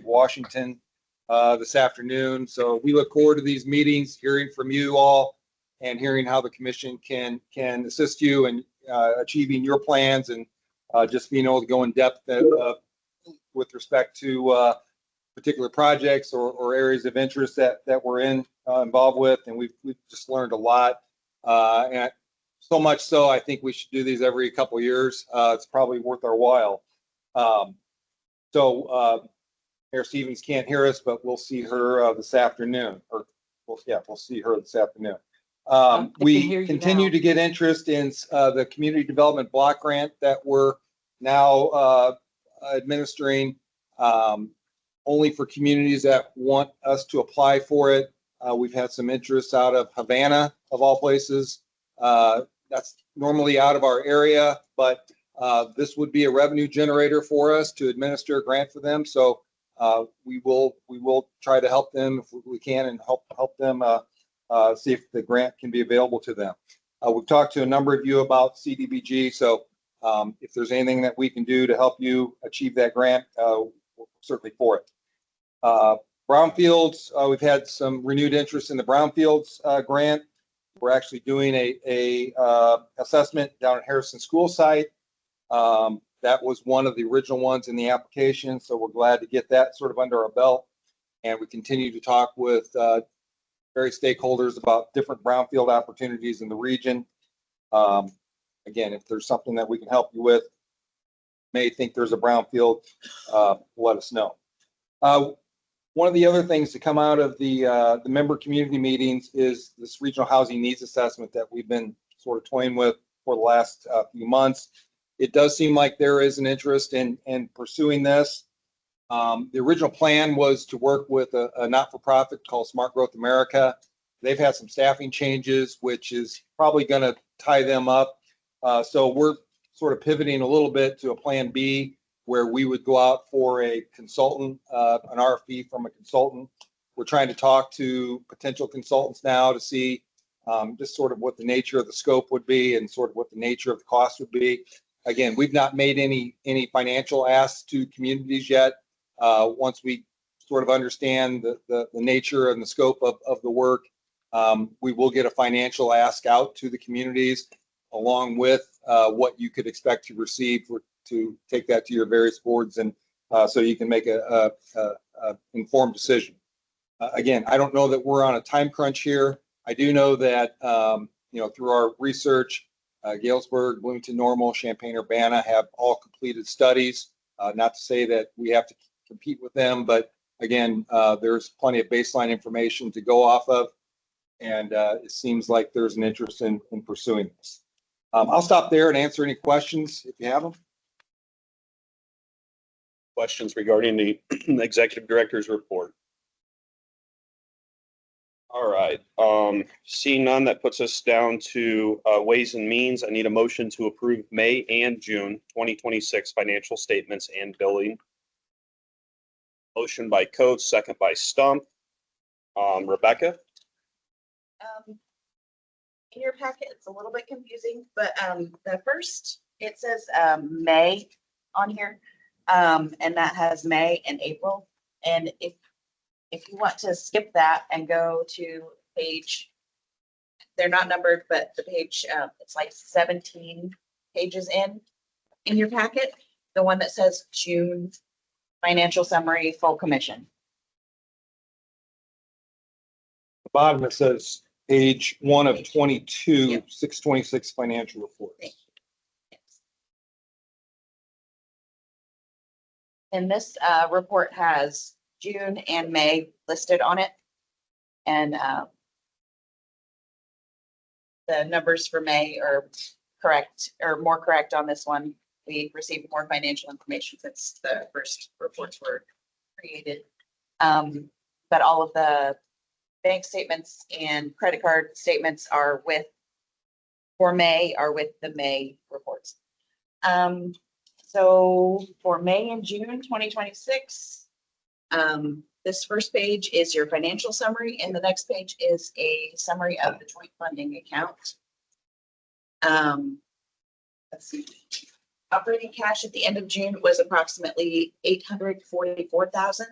to Washington this afternoon. So we look forward to these meetings, hearing from you all, and hearing how the commission can assist you in achieving your plans, and just being able to go in depth with respect to particular projects or areas of interest that we're involved with. And we've just learned a lot, and so much so I think we should do these every couple of years. It's probably worth our while. Mayor Stevens can't hear us, but we'll see her this afternoon. We'll see her this afternoon. We continue to get interest in the community development block grant that we're now administering, only for communities that want us to apply for it. We've had some interest out of Havana, of all places. That's normally out of our area, but this would be a revenue generator for us to administer a grant for them. So we will try to help them if we can, and help them see if the grant can be available to them. We've talked to a number of you about CDBG, so if there's anything that we can do to help you achieve that grant, we're certainly for it. Brownfields, we've had some renewed interest in the Brownfields grant. We're actually doing a assessment down at Harrison School site. That was one of the original ones in the application, so we're glad to get that sort of under our belt. And we continue to talk with various stakeholders about different brownfield opportunities in the region. Again, if there's something that we can help you with, may think there's a brownfield, let us know. One of the other things to come out of the member community meetings is this regional housing needs assessment that we've been sort of toying with for the last few months. It does seem like there is an interest in pursuing this. The original plan was to work with a not-for-profit called Smart Growth America. They've had some staffing changes, which is probably going to tie them up. So we're sort of pivoting a little bit to a plan B, where we would go out for a consultant, an RFP from a consultant. We're trying to talk to potential consultants now to see just sort of what the nature of the scope would be and sort of what the nature of the cost would be. Again, we've not made any financial asks to communities yet. Once we sort of understand the nature and the scope of the work, we will get a financial ask out to the communities, along with what you could expect to receive to take that to your various boards, and so you can make a informed decision. Again, I don't know that we're on a time crunch here. I do know that through our research, Galesburg, Bloomington Normal, Champaign-Urbana have all completed studies. Not to say that we have to compete with them, but again, there's plenty of baseline information to go off of, and it seems like there's an interest in pursuing this. I'll stop there and answer any questions if you have them. Questions regarding the executive director's report? All right. Seeing none, that puts us down to Ways and Means. I need a motion to approve May and June 2026 financial statements and billing. Motion by Coates, second by Stump. Rebecca? In your packet, it's a little bit confusing, but the first, it says May on here, and that has May and April. And if you want to skip that and go to page, they're not numbered, but the page, it's like 17 pages in your packet, the one that says June financial summary, full commission. The bottom, it says page 1 of 22, yep. 626 financial report. Yes. And this report has June and May listed on it. And the numbers for May are correct, or more correct on this one. We received more financial information since the first reports were created. But all of the bank statements and credit card statements are for May are with the May reports. So for May and June 2026, this first page is your financial summary, and the next page is a summary of the joint funding account. Let's see. Operating cash at the end of June was approximately 844,000.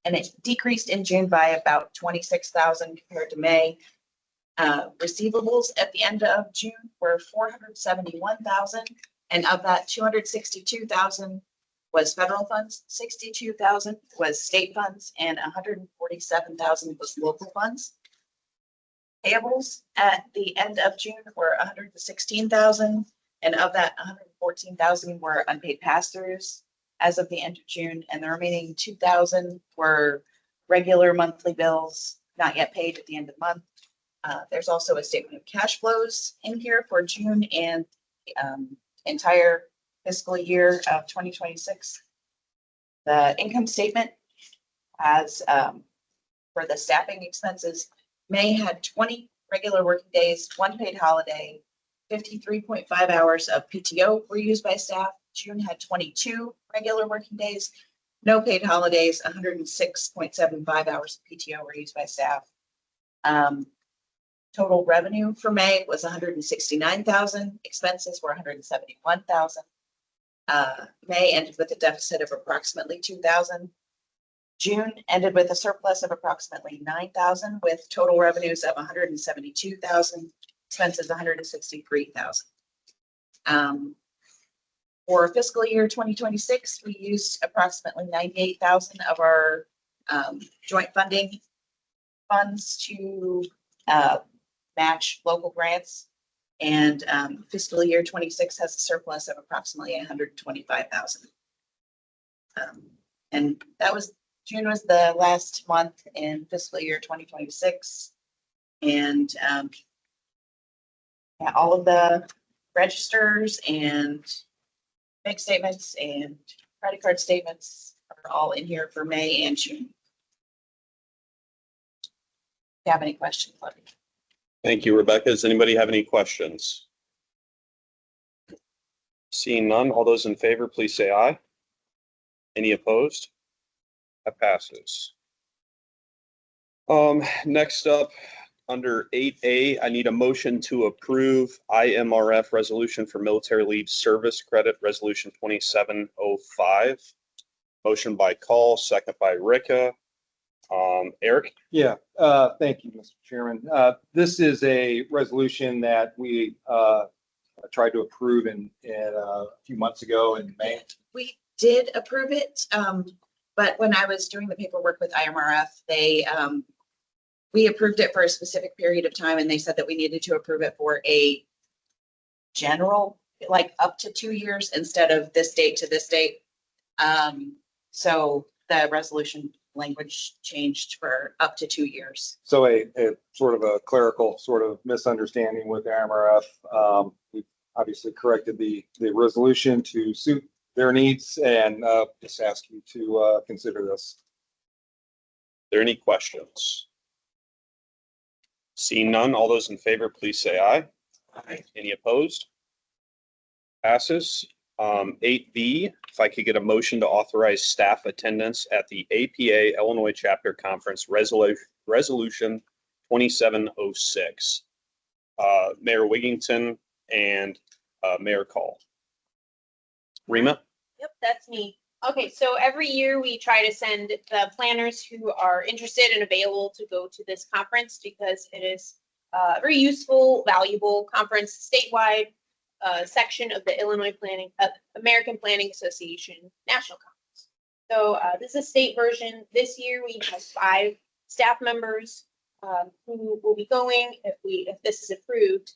And it decreased in June by about 26,000 compared to May. Receivables at the end of June were 471,000. And of that, 262,000 was federal funds, 62,000 was state funds, and 147,000 was local funds. Payables at the end of June were 116,000, and of that, 114,000 were unpaid pass-throughs as of the end of June, and the remaining 2,000 were regular monthly bills not yet paid at the end of the month. There's also a statement of cash flows in here for June and entire fiscal year of 2026. The income statement has, for the staffing expenses, May had 20 regular working days, 1 paid holiday, 53.5 hours of PTO were used by staff. June had 22 regular working days, no paid holidays, 106.75 hours of PTO were used by staff. Total revenue for May was 169,000. Expenses were 171,000. May ended with a deficit of approximately 2,000. June ended with a surplus of approximately 9,000, with total revenues of 172,000, expenses 163,000. For fiscal year 2026, we used approximately 98,000 of our joint funding funds to match local grants. And fiscal year 26 has a surplus of approximately 125,000. And that was, June was the last month in fiscal year 2026. And yeah, all of the registers and bank statements and credit card statements are all in here for May and June. If you have any questions, let me know. Thank you, Rebecca. Does anybody have any questions? Seeing none, all those in favor, please say aye. Any opposed? That passes. Next up, under 8A, I need a motion to approve IMRF resolution for military leave service credit resolution 2705. Motion by Call, second by Ricka. Eric? Yeah, thank you, Mr. Chairman. This is a resolution that we tried to approve in a few months ago in May. We did approve it, but when I was doing the paperwork with IMRF, we approved it for a specific period of time, and they said that we needed to approve it for a general, like up to 2 years instead of this date to this date. So the resolution language changed for up to 2 years. So a sort of a clerical sort of misunderstanding with IMRF. We obviously corrected the resolution to suit their needs, and just ask you to consider this. Are there any questions? Seeing none, all those in favor, please say aye. Aye. Any opposed? Passes. 8B, if I could get a motion to authorize staff attendance at the APA Illinois Chapter Conference Resolution 2706. Mayor Wiggington and Mayor Call. Rima? Yep, that's me. Okay, so every year we try to send the planners who are interested and available to go to this conference because it is a very useful, valuable conference, statewide section of the Illinois Planning, American Planning Association National Conference. So this is a state version. This year we have 5 staff members who will be going if this is approved,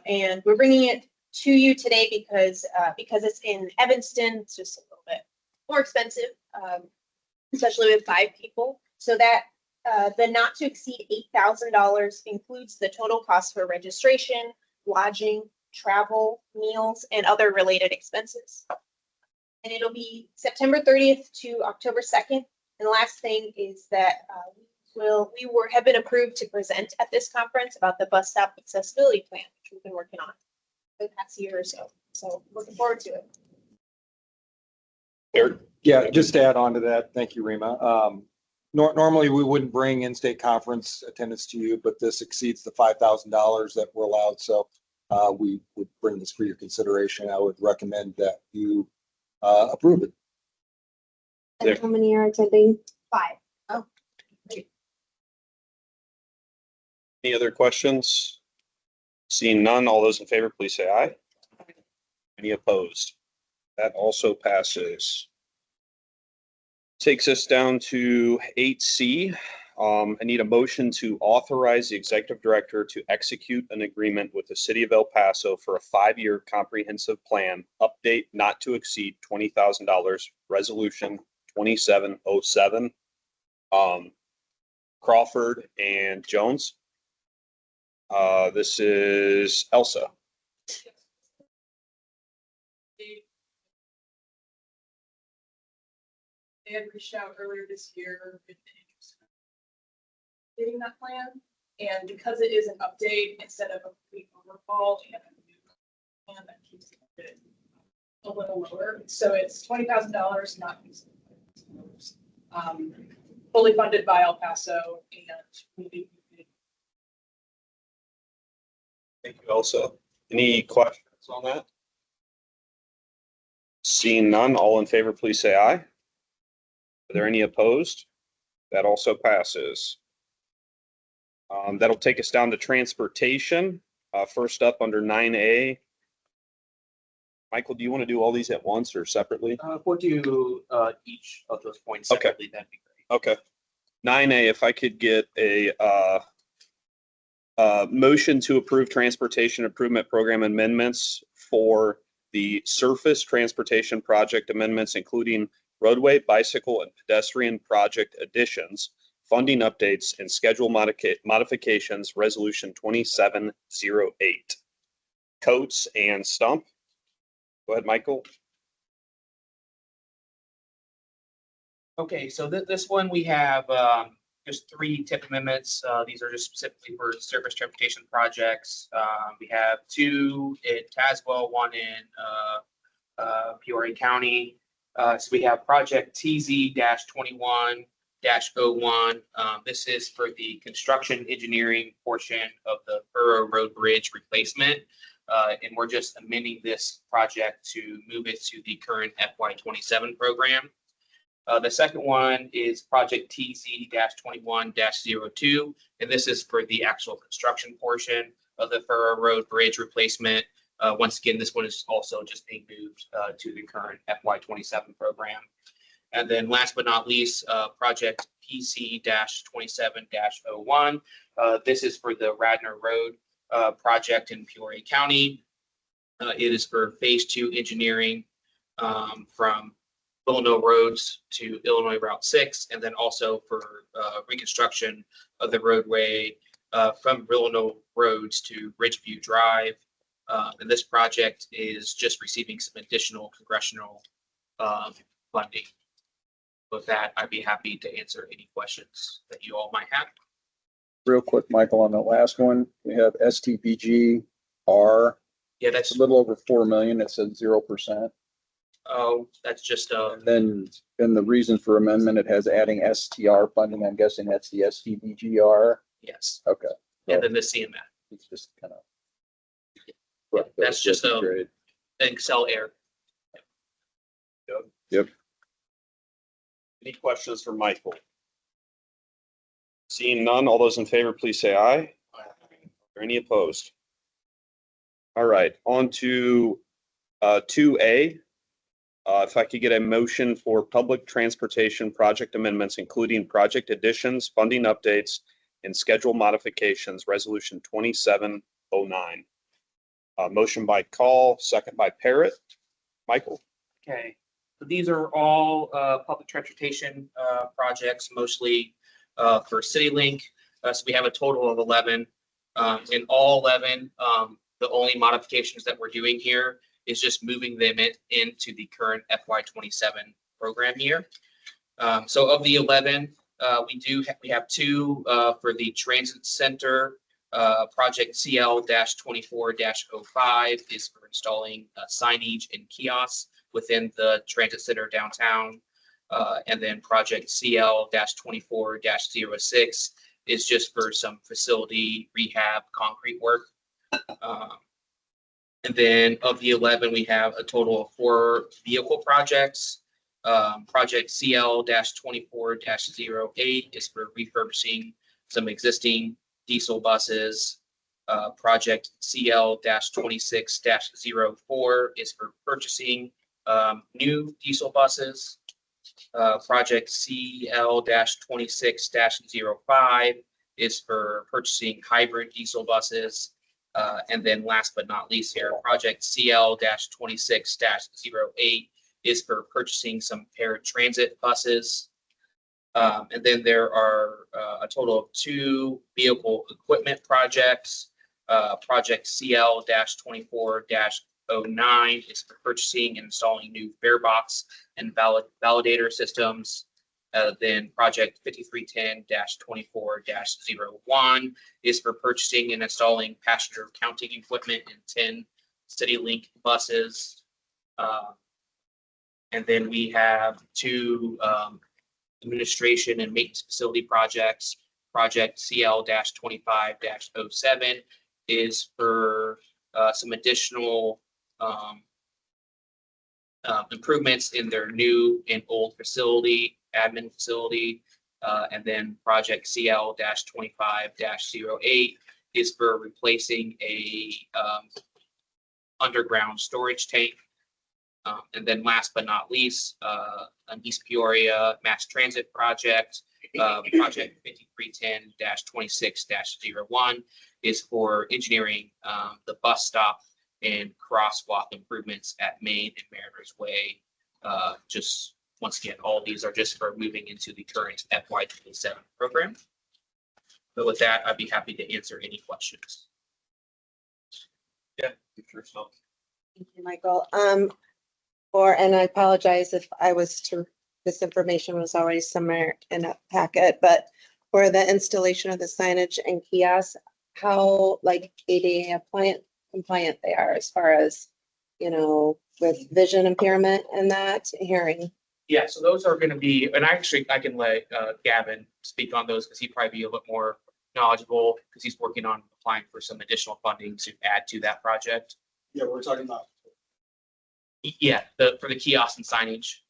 and we're bringing it to you today because it's in Evanston. It's just a little bit more expensive, especially with 5 people. So that the not to exceed $8,000 includes the total cost for registration, lodging, travel, meals, and other related expenses. And it'll be September 30th to October 2nd. And the last thing is that have been approved to present at this conference about the bus stop accessibility plan, which we've been working on for the past year or so. So looking forward to it. Eric? Yeah, just to add on to that, thank you, Rima. Normally we wouldn't bring in-state conference attendance to you, but this exceeds the $5,000 that we're allowed. So we would bring this for your consideration. I would recommend that you approve it. There. And how many are attending? 5. Any other questions? Seeing none, all those in favor, please say aye. Any opposed? That also passes. Takes us down to 8C. I need a motion to authorize the executive director to execute an agreement with the city of El Paso for a 5-year comprehensive plan update not to exceed $20,000, resolution 2707. Crawford and Jones. This is Elsa. They had reached out earlier this year with the interest in getting that plan. And because it is an update instead of a complete overhaul and a new plan, that keeps it a little lower. So it's $20,000, not fully funded by El Paso and Thank you, Elsa. Any questions on that? Seeing none, all in favor, please say aye. Are there any opposed? That also passes. That'll take us down to transportation. First up under 9A. Michael, do you want to do all these at once or separately? We'll do each of those points Okay. separately, that'd be great. Okay. 9A, if I could get a motion to approve transportation improvement program amendments for the surface transportation project amendments, including roadway, bicycle, and pedestrian project additions, funding updates, and schedule modifications, resolution 2708. Coates and Stump. Go ahead, Michael. Okay, so this one, we have just 3 tip amendments. These are just specifically for surface transportation projects. We have 2 in Tazewell, 1 in Peoria County. So we have project TZ-21-01. This is for the construction engineering portion of the Furrow Road Bridge replacement. And we're just amending this project to move it to the current FY27 program. The second one is project TZ-21-02, and this is for the actual construction portion of the Furrow Road Bridge replacement. Once again, this one is also just being moved to the current FY27 program. And then last but not least, project PC-27-01. This is for the Radnor Road project in Peoria County. It is for phase 2 engineering from Illinois roads to Illinois Route 6, and then also for reconstruction of the roadway from Illinois roads to Ridgeview Drive. And this project is just receiving some additional congressional funding. With that, I'd be happy to answer any questions that you all might have. Real quick, Michael, on the last one, we have STBG R. Yeah, It's that's, a little over 4 million. It says 0%. oh, that's just, And then in the reason for amendment, it has adding STR funding. I'm guessing that's the STBGR. yes. Okay. And then the CMF, It's just kind of. that's just a Great. Excel error. Any questions for Michael? Seeing none, all those in favor, please say aye. Are any opposed? All right, on to 2A. If I could get a motion for public transportation project amendments, including project additions, funding updates, and schedule modifications, resolution 2709. Motion by Call, second by Parrott. Michael? Okay, so these are all public transportation projects, mostly for CityLink. So we have a total of 11. In all 11, the only modifications that we're doing here is just moving them into the current FY27 program year. So of the 11, we have 2 for the transit center. Project CL-24-05 is for installing signage and kiosks within the transit center downtown. And then project CL-24-06 is just for some facility rehab concrete work. And then of the 11, we have a total of 4 vehicle projects. Project CL-24-08 is for refurbishing some existing diesel buses. Project CL-26-04 is for purchasing new diesel buses. Project CL-26-05 is for purchasing hybrid diesel buses. And then last but not least here, Project CL-26-08 is for purchasing some paratransit buses. And then there are a total of 2 vehicle equipment projects. Project CL-24-09 is for purchasing and installing new fare box and validator systems. Then Project 5310-24-01 is for purchasing and installing passenger counting equipment in 10 CityLink buses. And then we have 2 administration and maintenance facility projects. Project CL-25-07 is for some additional improvements in their new and old facility, admin facility. And then Project CL-25-08 is for replacing a underground storage tank. And then last but not least, an East Peoria mass transit project, Project 5310-26-01 is for engineering the bus stop and crosswalk improvements at Main and Mariners Way. Just once again, all these are just for moving into the current FY27 program. But with that, I'd be happy to answer any questions. Yeah, yourself. Thank you, Michael. And I apologize if this information was already somewhere in a packet, but for the installation of the signage and kiosks, how like ADA compliant they are as far as, with vision impairment and that hearing. Yeah, so those are going to be, and I can let Gavin speak on those because he'd probably be a little more knowledgeable because he's working on applying for some additional funding to add to that project. Yeah, we're talking about, Yeah, for the kiosk and signage.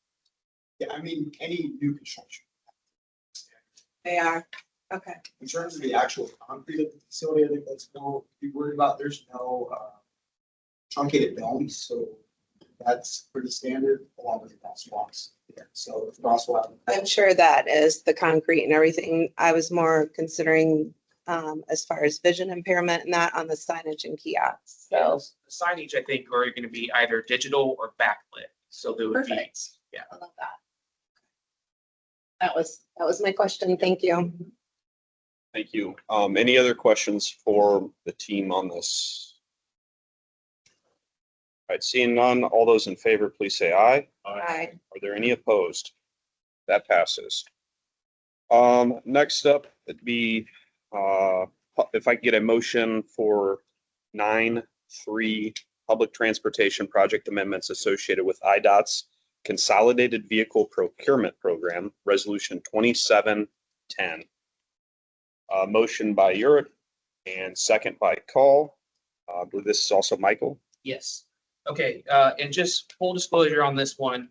yeah, I mean, any new construction. They are, okay. In terms of the actual concrete of the facility, I think that's no, be worried about, there's no truncated domes, so that's pretty standard along with the crosswalks. Yeah, so the crosswalk. I'm sure that is the concrete and everything. I was more considering as far as vision impairment and that on the signage and kiosks. So The signage, I think, are going to be either digital or backlit. So there would be, perfect. yeah. I love that. That was my question. Thank you. Thank you. Any other questions for the team on this? All right, seeing none, all those in favor, please say aye. Aye. Are there any opposed? That passes. Next up, it'd be, if I could get a motion for 9.3 public transportation project amendments associated with IDOT's Consolidated Vehicle Procurement Program, Resolution 2710. Motion by Urick and second by Call. I believe this is also Michael. Yes. Okay, and just full disclosure on this one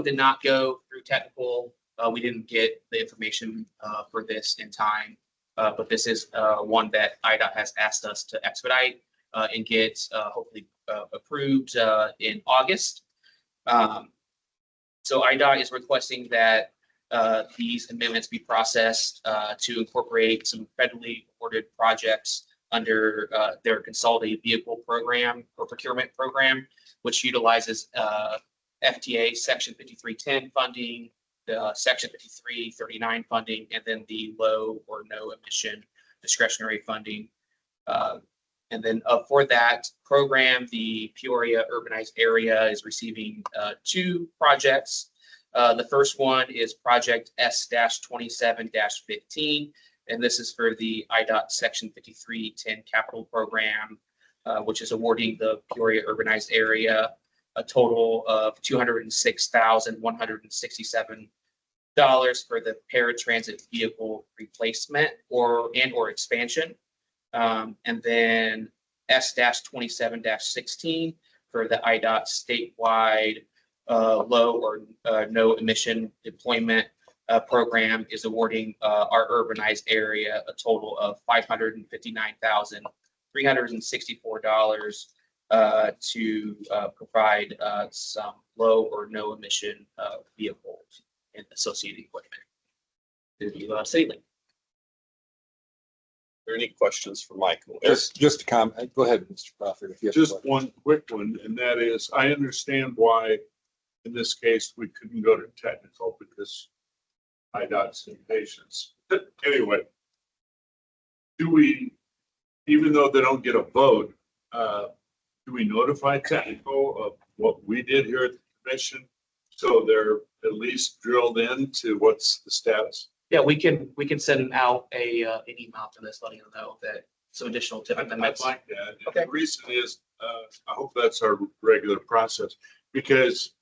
did not go through technical. We didn't get the information for this in time, but this is one that IDOT has asked us to expedite and get hopefully approved in August. So IDOT is requesting that these amendments be processed to incorporate some federally awarded projects under their Consolidated Vehicle Program or Procurement Program, which utilizes FTA Section 5310 funding, the Section 5339 funding, and then the low or no emission discretionary funding. And then for that program, the Peoria urbanized area is receiving 2 projects. The first one is Project S-27-15. And this is for the IDOT Section 5310 capital program, which is awarding the Peoria urbanized area a total of $206,167 for the paratransit vehicle replacement or expansion. And then S-27-16 for the IDOT statewide low or no emission deployment program is awarding our urbanized area a total of $559,364 to provide some low or no emission vehicles and associated equipment to CityLink. Are there any questions for Michael? Just a comment. Go ahead, Mr. Crawford, if you have. a Just question. one quick one, and that is, I understand why, in this case, we couldn't go to technical because IDOT's impatience. But anyway, do we, even though they don't get a vote, do we notify technical of what we did here at the commission? So they're at least drilled into what's the status? Yeah, we can send out an email to this, letting them know that some additional tip I'd amendments. like that. And Okay. the reason is, I hope that's our regular process, because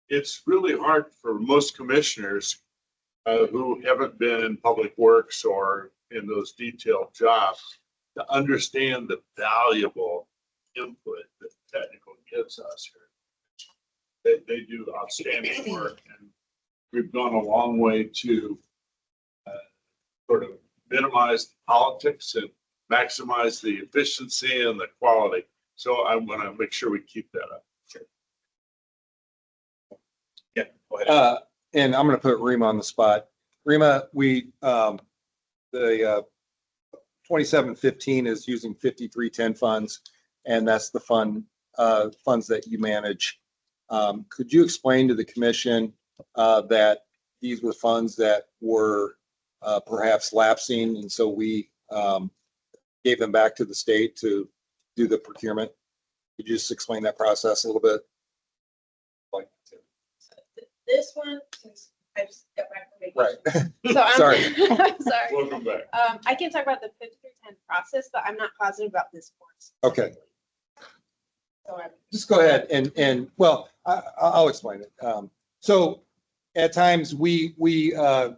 it's really hard for most commissioners who haven't been in public works or in those detailed jobs to understand the valuable input that technical gives us here. They do outstanding work, and we've gone a long way to sort of minimize the politics and maximize the efficiency and the quality. So I want to make sure we keep that up. Yeah, go ahead. And I'm going to put Rima on the spot. Rima, the 2715 is using 5310 funds, and that's the funds that you manage. Could you explain to the commission that these were funds that were perhaps lapsing, and so we gave them back to the state to do the procurement? Could you just explain that process a little bit? This one, since I just got back from Right. vacation. So I'm Sorry. sorry. Welcome back. I can talk about the 5310 process, but I'm not positive about this course. Okay. So I'm Just go ahead and well, I'll explain it. So at times we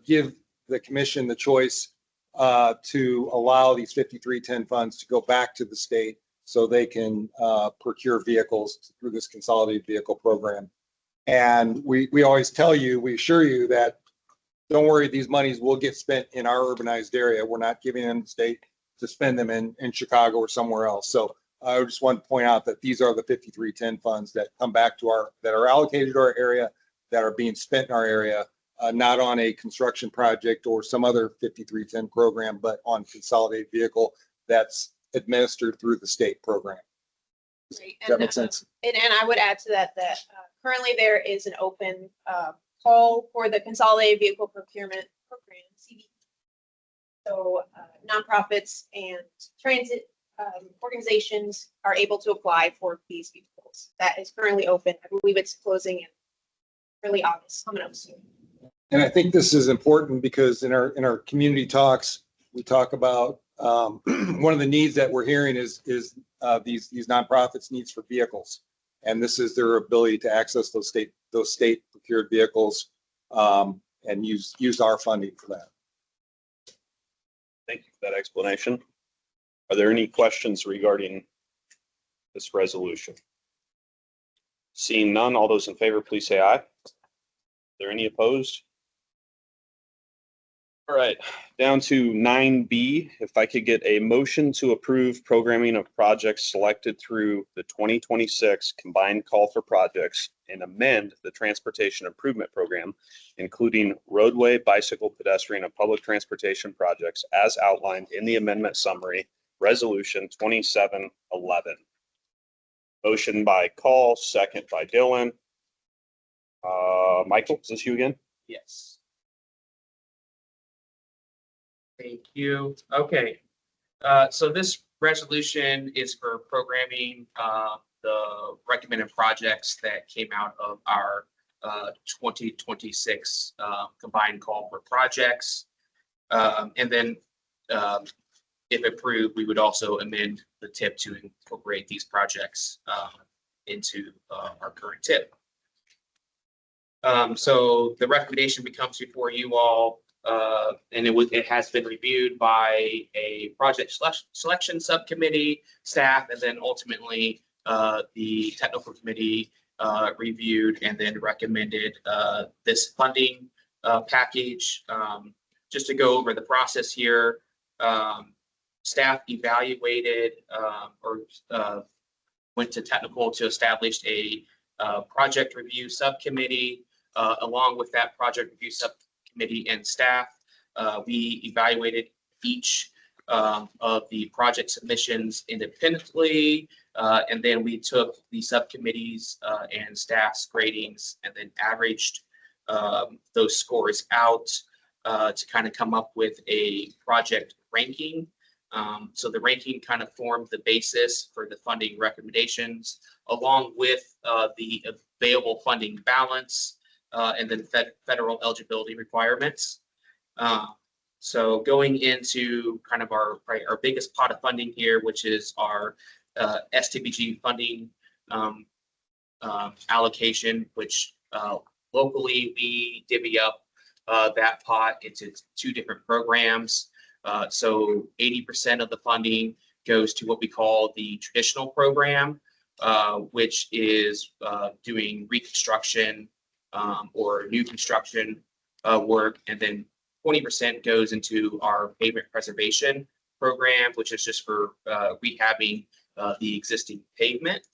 give the commission the choice to allow these 5310 funds to go back to the state so they can procure vehicles through this consolidated vehicle program. And we always tell you, we assure you that don't worry, these monies will get spent in our urbanized area. We're not giving them the state to spend them in Chicago or somewhere else. So I just want to point out that these are the 5310 funds that come back to that are allocated to our area, that are being spent in our area, not on a construction project or some other 5310 program, but on consolidated vehicle that's administered through the state program. great. Does that make sense? And I would add to that, currently there is an open call for the Consolidated Vehicle Procurement Program, CVP. So nonprofits and transit organizations are able to apply for these vehicles. That is currently open. I believe it's closing in early August, coming up soon. And I think this is important because in our community talks, we talk about one of the needs that we're hearing is these nonprofits' needs for vehicles. And this is their ability to access those state procured vehicles and use our funding for that. Thank you for that explanation. Are there any questions regarding this resolution? Seeing none, all those in favor, please say aye. Are there any opposed? All right, down to 9B, if I could get a motion to approve programming of projects selected through the 2026 combined call for projects and amend the transportation improvement program, including roadway, bicycle, pedestrian, and public transportation projects as outlined in the amendment summary, resolution 2711. Motion by Call, second by Dylan. Michael, is this you again? Yes. Thank you. Okay. So this resolution is for programming the recommended projects that came out of our 2026 combined call for projects. And then if approved, we would also amend the tip to incorporate these projects into our current tip. So the recommendation becomes before you all And it has been reviewed by a project selection subcommittee, staff, and then ultimately the technical committee reviewed and then recommended this funding package. Just to go over the process here, staff evaluated or went to technical to establish a project review subcommittee. Along with that project review subcommittee and staff, we evaluated each of the project submissions independently, and then we took the subcommittees and staff's gradings and then averaged those scores out to kind of come up with a project ranking. So the ranking kind of formed the basis for the funding recommendations, along with the available funding balance and then federal eligibility requirements. So going into kind of our biggest pot of funding here, which is our STBG funding allocation, which locally we divvy up that pot into 2 different programs. So 80% of the funding goes to what we call the traditional program, which is doing reconstruction or new construction work. And then 20% goes into our pavement preservation program, which is just for rehabbing the existing pavement.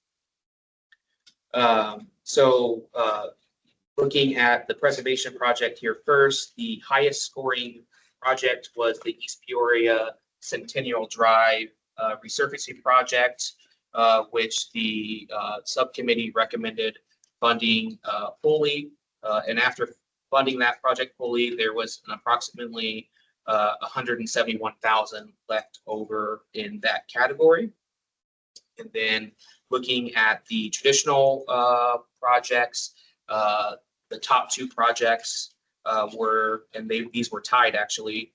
So looking at the preservation project here first, the highest scoring project was the East Peoria Centennial Drive resurfacing project, which the subcommittee recommended funding fully. And after funding that project fully, there was an approximately $171,000 left over in that category. And then looking at the traditional projects, the top 2 projects were, and these were tied actually,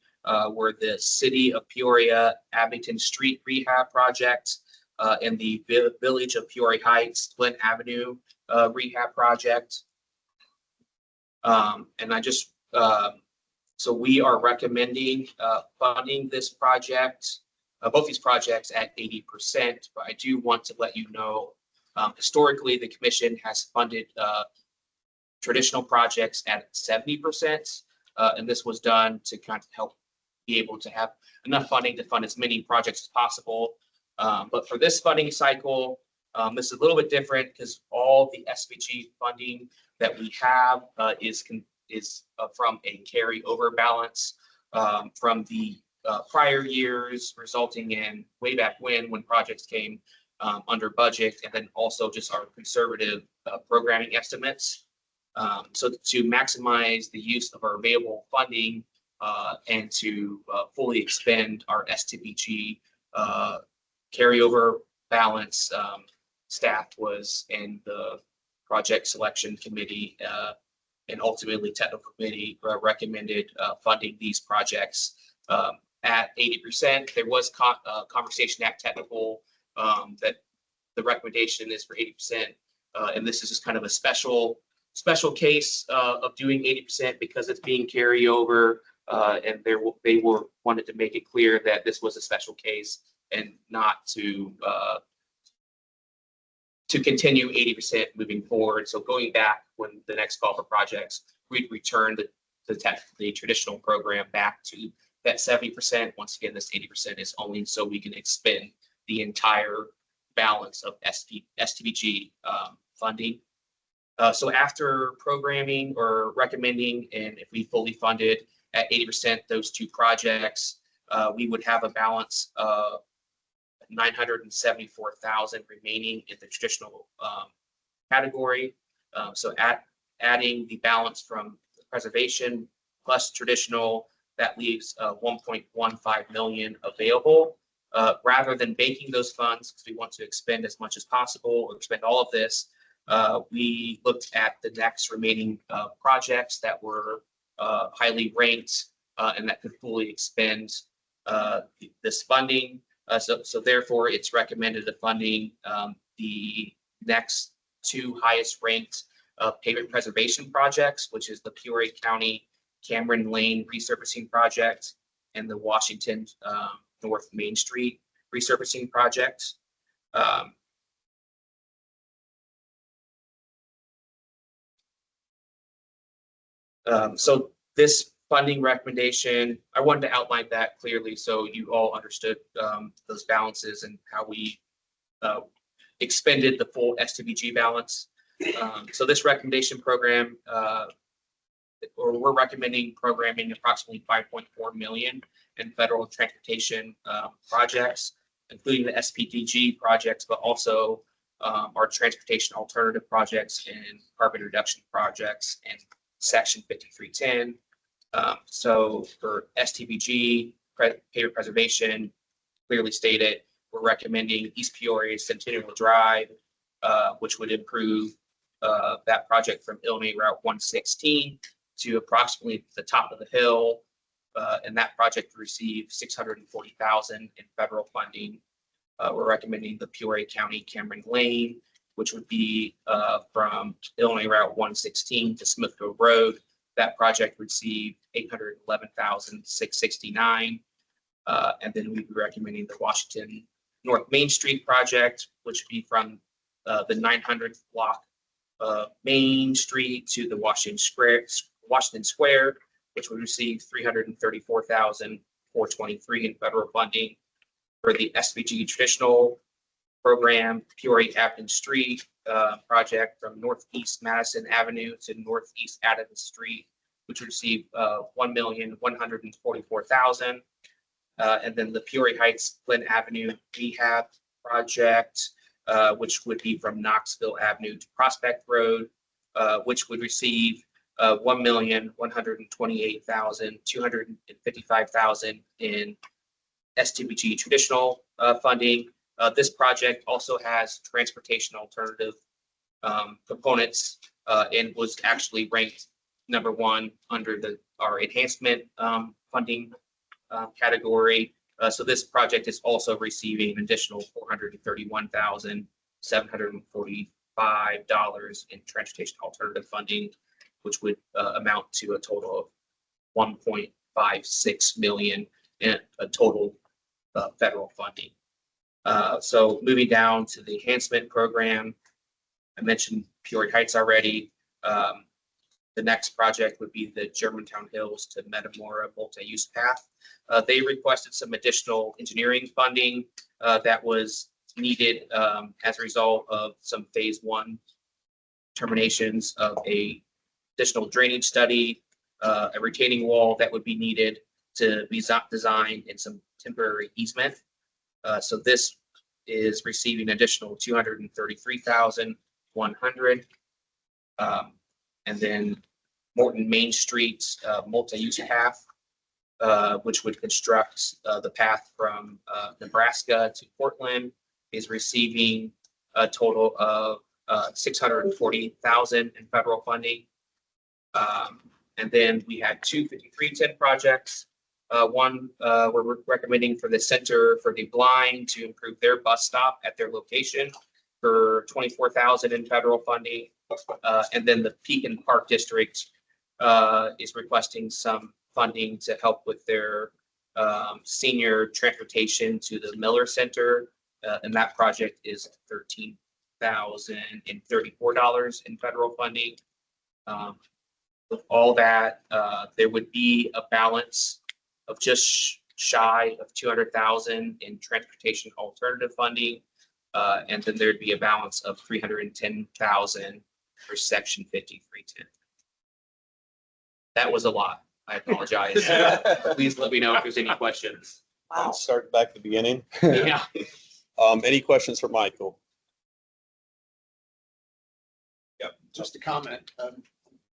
were the City of Peoria Abington Street Rehab Project and the Village of Peoria Heights Glen Avenue Rehab Project. And I just, so we are recommending funding this project, both these projects at 80%, but I do want to let you know, historically, the commission has funded traditional projects at 70%, and this was done to kind of help be able to have enough funding to fund as many projects as possible. But for this funding cycle, this is a little bit different because all the SBG funding that we have is from a carryover balance from the prior years, resulting in way back when projects came under budget, and then also just our conservative programming estimates. So to maximize the use of our available funding and to fully expend our STBG carryover balance, staff was in the project selection committee and ultimately technical committee recommended funding these projects at 80%. There was conversation at technical that the recommendation is for 80%, and this is just kind of a special case of doing 80% because it's being carried over, and they wanted to make it clear that this was a special case and not to continue 80% moving forward. So going back when the next call for projects, we'd return the traditional program back to that 70%. Once again, this 80% is only so we can expend the entire balance of STBG funding. So after programming or recommending, and if we fully funded at 80% those 2 projects, we would have a balance of $974,000 remaining in the traditional category. So adding the balance from preservation plus traditional, that leaves $1.15 million available. Rather than banking those funds, because we want to expend as much as possible or expend all of this, we looked at the next remaining projects that were highly ranked and that could fully expend this funding. So therefore, it's recommended the funding the next 2 highest ranked pavement preservation projects, which is the Peoria County Cameron Lane resurfacing project and the Washington North Main Street resurfacing project. So this funding recommendation, I wanted to outline that clearly so you all understood those balances and how we expended the full STBG balance. So this recommendation program, or we're recommending programming approximately 5.4 million in federal transportation projects, including the SPDG projects, but also our transportation alternative projects and carbon reduction projects and Section 5310. So for STBG, pavement preservation, clearly stated, we're recommending East Peoria Centennial Drive, which would improve that project from Illinois Route 116 to approximately the top of the hill. And that project received $640,000 in federal funding. We're recommending the Peoria County Cameron Lane, which would be from Illinois Route 116 to Smithfield Road. That project received $811,669. And then we'd be recommending the Washington North Main Street project, which would be from the 900th block of Main Street to the Washington Square, which would receive $334,423 in federal funding. For the SVG traditional program, Peoria Avenue Street project from Northeast Madison Avenue to Northeast Adams Street, which received $1,144,000. And then the Peoria Heights Glen Avenue rehab project, which would be from Knoxville Avenue to Prospect Road, which would receive $1,128,255,000 in STBG traditional funding. This project also has transportation alternative components and was actually ranked #1 under our enhancement funding category. So this project is also receiving an additional $431,745 in transportation alternative funding, which would amount to a total of $1.56 million in a total federal funding. So moving down to the enhancement program, I mentioned Peoria Heights already. The next project would be the Germantown Hills to Metamora multi-use path. They requested some additional engineering funding that was needed as a result of some phase 1 terminations of a additional drainage study, a retaining wall that would be needed to be designed in some temporary easement. So this is receiving additional $233,100. And then Morton Main Street multi-use path, which would construct the path from Nebraska to Portland, is receiving a total of $640,000 in federal funding. And then we had 2 5310 projects. One we're recommending for the Center for the Blind to improve their bus stop at their location for $24,000 in federal funding. And then the Pekin Park District is requesting some funding to help with their senior transportation to the Miller Center. And that project is $13,034 in federal funding. With all that, there would be a balance of just shy of $200,000 in transportation alternative funding. And then there'd be a balance of $310,000 for Section 5310. That was a lot. I apologize. Please let me know if there's any questions. Wow. Start back at the beginning. Yeah. Any questions for Michael? Just a comment,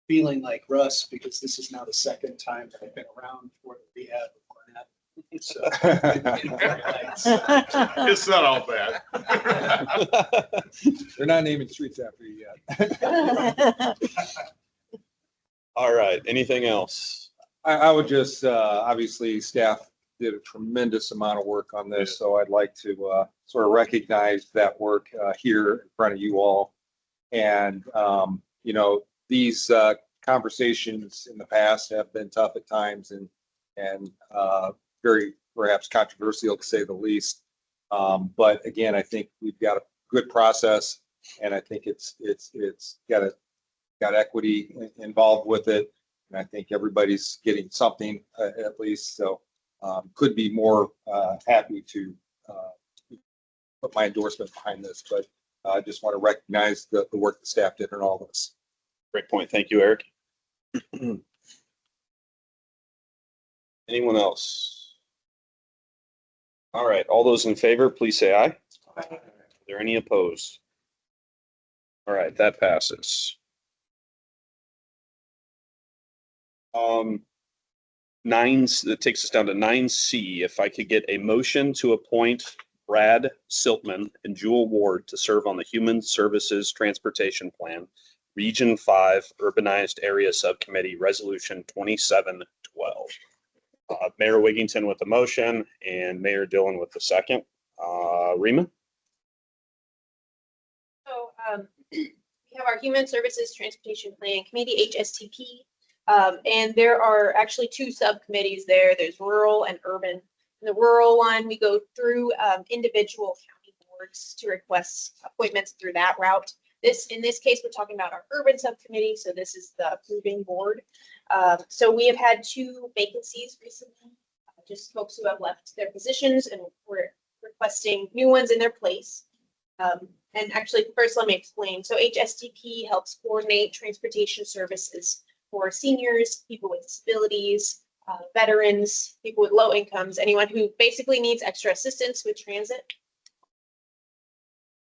feeling like Russ, because this is now the second time that I've been around for the rehab of Barnett. So, It's not all bad. They're not naming streets after you yet. All right, anything else? I would just, obviously, staff did a tremendous amount of work on this, so I'd like to sort of recognize that work here in front of you all. And, you know, these conversations in the past have been tough at times and very perhaps controversial to say the least. But again, I think we've got a good process and I think it's got equity involved with it. And I think everybody's getting something at least. So could be more happy to put my endorsement behind this, but I just want to recognize the work the staff did in all this. Great point. Thank you, Eric. Anyone else? All right, all those in favor, please say aye. Are there any opposed? All right, that passes. That takes us down to 9C. If I could get a motion to appoint Brad Siltman and Jewel Ward to serve on the Human Services Transportation Plan, Region 5 Urbanized Area Subcommittee, Resolution 2712. Mayor Wiggington with the motion and Mayor Dillon with the second. Rima? So we have our Human Services Transportation Plan Committee, HSTP. And there are actually two subcommittees there. There's rural and urban. In the rural one, we go through individual county boards to request appointments through that route. In this case, we're talking about our urban subcommittee. So this is the approving board. So we have had two vacancies recently, just folks who have left their positions and we're requesting new ones in their place. And actually, first, let me explain. So HSTP helps coordinate transportation services for seniors, people with disabilities, veterans, people with low incomes, anyone who basically needs extra assistance with transit.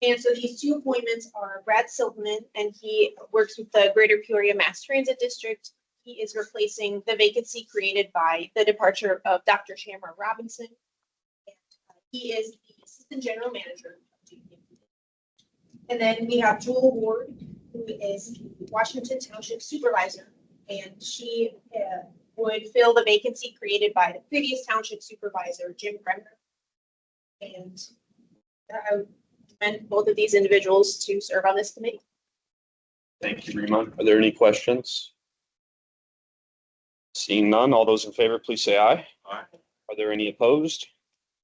And so these two appointments are Brad Siltman, and he works with the Greater Peoria Mass Transit District. He is replacing the vacancy created by the departure of Dr. Shamrock Robinson. And, he is the Assistant General Manager. And then we have Jewel Ward, who is the Washington Township Supervisor, and she would fill the vacancy created by the previous Township Supervisor, Jim Bremner. And I would recommend both of these individuals to serve on this committee. Thank you, Rima. Are there any questions? Seeing none, all those in favor, please say aye. Aye. Are there any opposed?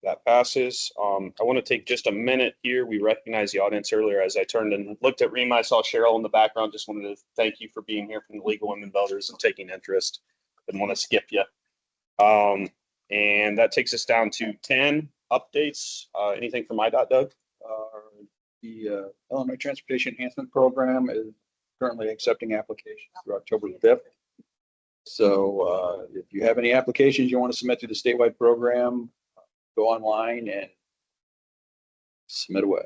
That passes. I want to take just a minute here. We recognized the audience earlier as I turned and looked at Rima. I saw Cheryl in the background. Just wanted to thank you for being here from the League of Women Voters and taking interest. Didn't want to skip you. And that takes us down to 10 updates. Anything from IDOT, Doug? The Illinois Transportation Enhancement Program is currently accepting applications through October 5th. So if you have any applications you want to submit to the statewide program, go online and submit away.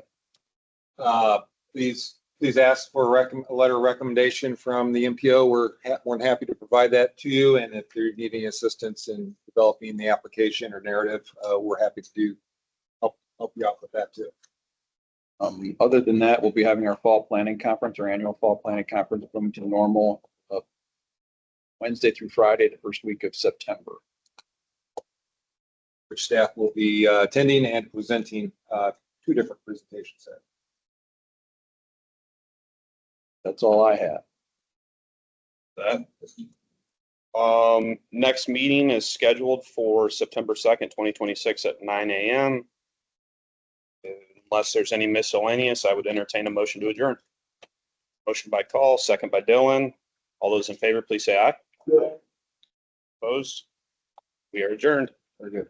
Please ask for a letter of recommendation from the MPO. We're more than happy to provide that to you. And if you need any assistance in developing the application or narrative, we're happy to help you out with that too. Other than that, we'll be having our fall planning conference, our annual fall planning conference, Bloomington Normal, Wednesday through Friday, the first week of September. Which staff will be attending and presenting two different presentations there. That's all I have. That. Next meeting is scheduled for September 2nd, 2026 at 9 a.m. Unless there's any miscellaneous, I would entertain a motion to adjourn. Motion by Call, second by Dylan. All those in favor, please say aye. Good. Opposed? We are adjourned. Very good.